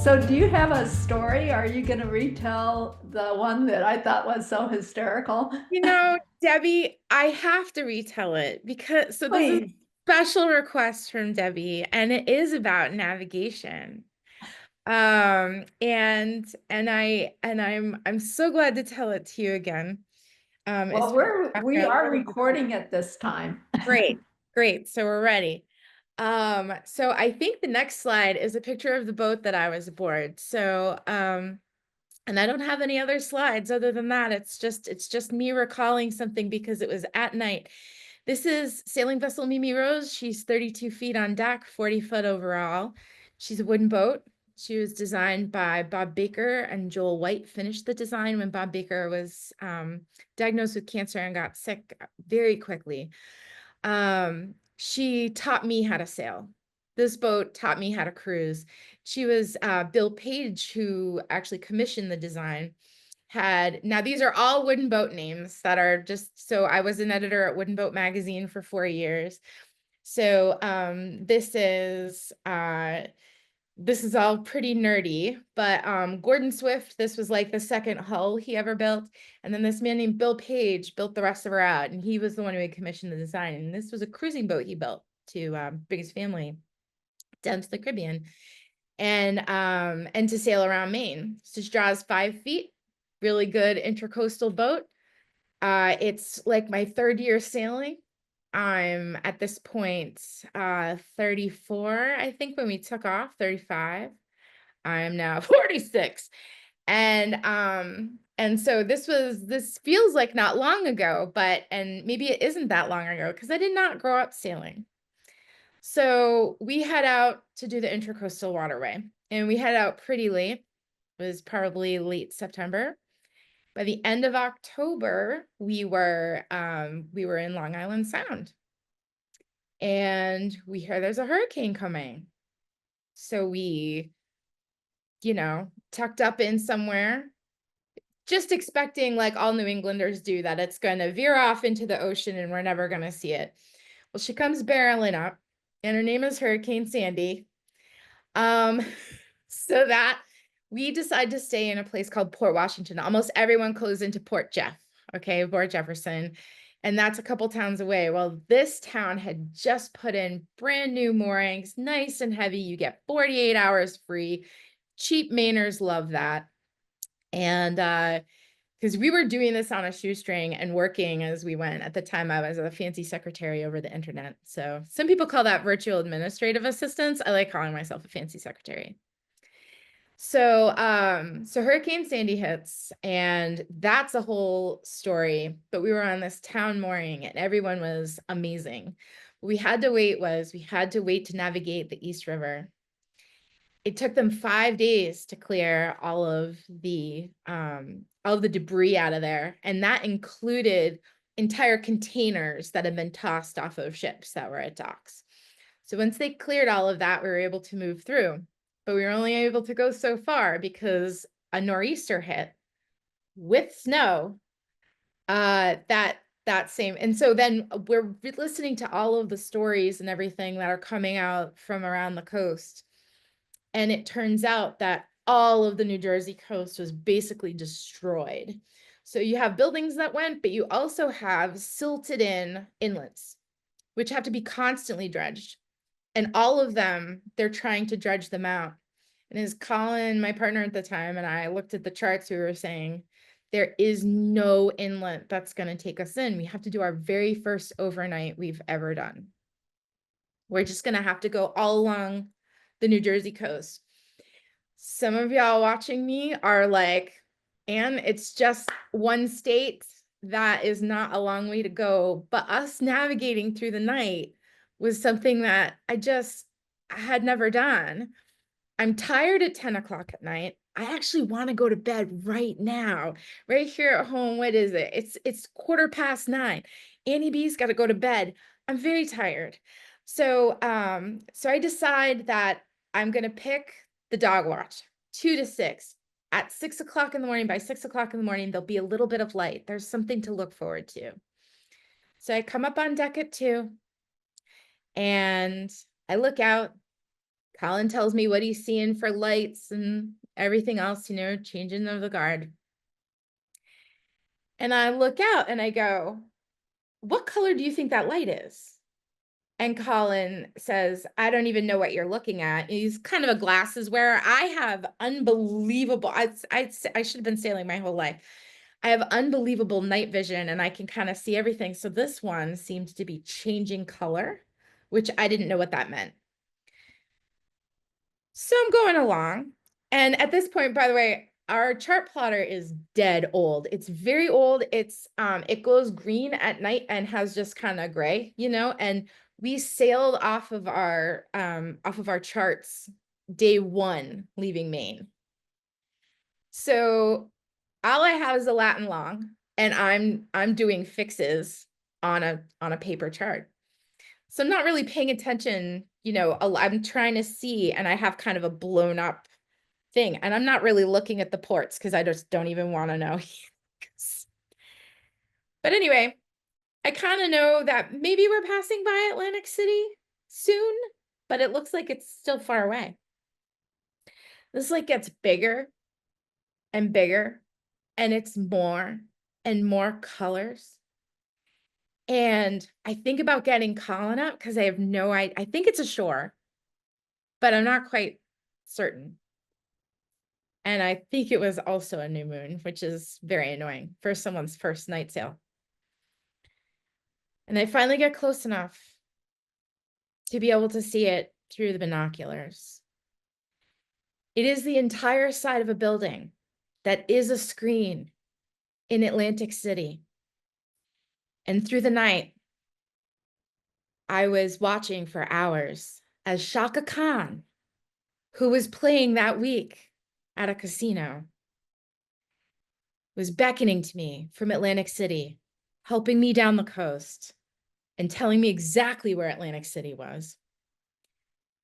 So do you have a story? Are you going to retell the one that I thought was so hysterical? Debbie, I have to retell it because this is a Please. special request from Debbie, and it is about navigation. And I'm so glad to tell it to you again. Well, Especially after we a are little bit of recording it this time. great, great. So we're ready. So I think the next slide is a picture of the boat that I was aboard. And I don't have any other slides other than that. It's just me recalling something because it was at night. This is sailing vessel Mimi Rose. She's 32 feet on deck, 40-foot overall. She's a wooden boat. She was designed by Bob Baker, and Joel White finished the design when Bob Baker was diagnosed with cancer and got sick very quickly. She taught me how to sail. This boat taught me how to cruise. She was Bill Page, who actually commissioned the design. Now these are all wooden boat names that are just, so I was an editor at Wooden Boat Magazine for 4 years. So this is all pretty nerdy, but Gordon Swift, this was like the second hull he ever built. And then this man named Bill Page built the rest of her out, and he was the one who had commissioned the design. And this was a cruising boat he built to bring his family down to the Caribbean and to sail around Maine. So she draws 5 feet, really good intercoastal boat. It's like my third year sailing. I'm at this point 34, I think, when we took off, 35. I am now 46. And so this feels like not long ago, and maybe it isn't that long ago because I did not grow up sailing. So we head out to do the intercoastal waterway, and we head out pretty late. It was probably late September. By the end of October, we were in Long Island Sound, and we hear there's a hurricane coming. So we, tucked up in somewhere, just expecting, like all New Englanders do, that it's going to veer off into the ocean and we're never going to see it. Well, she comes barreling up, and her name is Hurricane Sandy. Um, so that we decide to stay in a place called Port Washington. Almost everyone goes into Port Jeff, okay, Port Jefferson, and that's a couple towns away. Well, this town had just put in brand new moorings, nice and heavy. You get 48 hours free. Cheap Mainers love that. And because we were doing this on a shoestring and working as we went. At the time, I was a fancy secretary over the internet. So some people call that virtual administrative assistance. I like calling myself a fancy secretary. So Hurricane Sandy hits, and that's a whole story. But we were on this town mooring, and everyone was amazing. What we had to wait to navigate the East River. It took them 5 days to clear all of the debris out of there, and that included entire containers that had been tossed off of ships that were at docks. So once they cleared all of that, we were able to move through, but we were only able to go so far because a nor'easter hit with snow. And so then we're listening to all of the stories and everything that are coming out from around the coast. And it turns out that all of the New Jersey coast was basically destroyed. So you have buildings that went, but you also have silted in inlets, which have to be constantly dredged. And all of them, they're trying to dredge them out. And as Colin, my partner at the time, and I looked at the charts, we were saying, there is no inlet that's going to take us in. We have to do our very first overnight we've ever done. We're just going to have to go all along the New Jersey coast. Some of y'all watching me are like, and it's just one state. That is not a long way to go. But us navigating through the night was something that I had never done. I'm tired at 10 o'clock at night. I actually want to go to bed right now, right here at home. What is it? It's 9:15. Annie B's got to go to bed. I'm very tired. So I decide that I'm gonna pick the dog watch, 2 to 6. At 6 o'clock in the morning, by 6 o'clock in the morning, there'll be a little bit of light. There's something to look forward to. So I come up on deck at 2, and I look out, Colin tells me what he's seeing for lights and everything else, changing of the guard. And I look out and I go, what color do you think that light is? And Colin says, I don't even know what you're looking at. He's kind of a glasses wearer. I have unbelievable, I should have been sailing my whole life. I have unbelievable night vision and I can kind of see everything. So this one seemed to be changing color, which I didn't know what that meant. So I'm going along. And at this point, by the way, our chart plotter is dead old. It's very old. It goes green at night and has just kind of gray, and we sailed off of our charts day one leaving Maine. So all I have is a Latin long, and I'm doing fixes on a paper chart. So I'm not really paying attention, I'm trying to see, and I have kind of a blown up thing, and I'm not really looking at the ports because I just don't even want to know. But anyway, I kind of know that maybe we're passing by Atlantic City soon, but it looks like it's still far away. This like gets bigger and bigger, and it's more and more colors. And I think about getting Colin up because I have no idea. I think it's a shore, but I'm not quite certain. And I think it was also a new moon, which is very annoying for someone's first night sail. And I finally get close enough to be able to see it through the binoculars. It is the entire side of a building that is a screen in Atlantic City. And through the night, I was watching for hours as Shaka Khan, who was playing that week at a casino, was beckoning to me from Atlantic City, helping me down the coast and telling me exactly where Atlantic City was.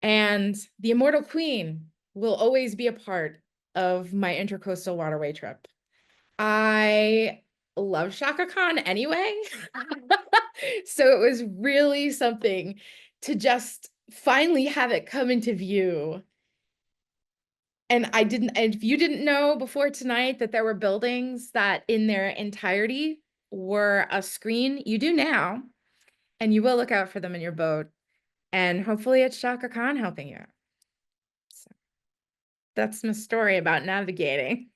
And the Immortal Queen will always be a part of my intercoastal waterway trip. I love Shaka Khan anyway. So it was really something to just finally have it come into view. And if you didn't know before tonight that there were buildings that in their entirety were a screen, you do now. And you will look out for them in your boat. And hopefully it's Shaka Khan helping you. So that's my story about navigating.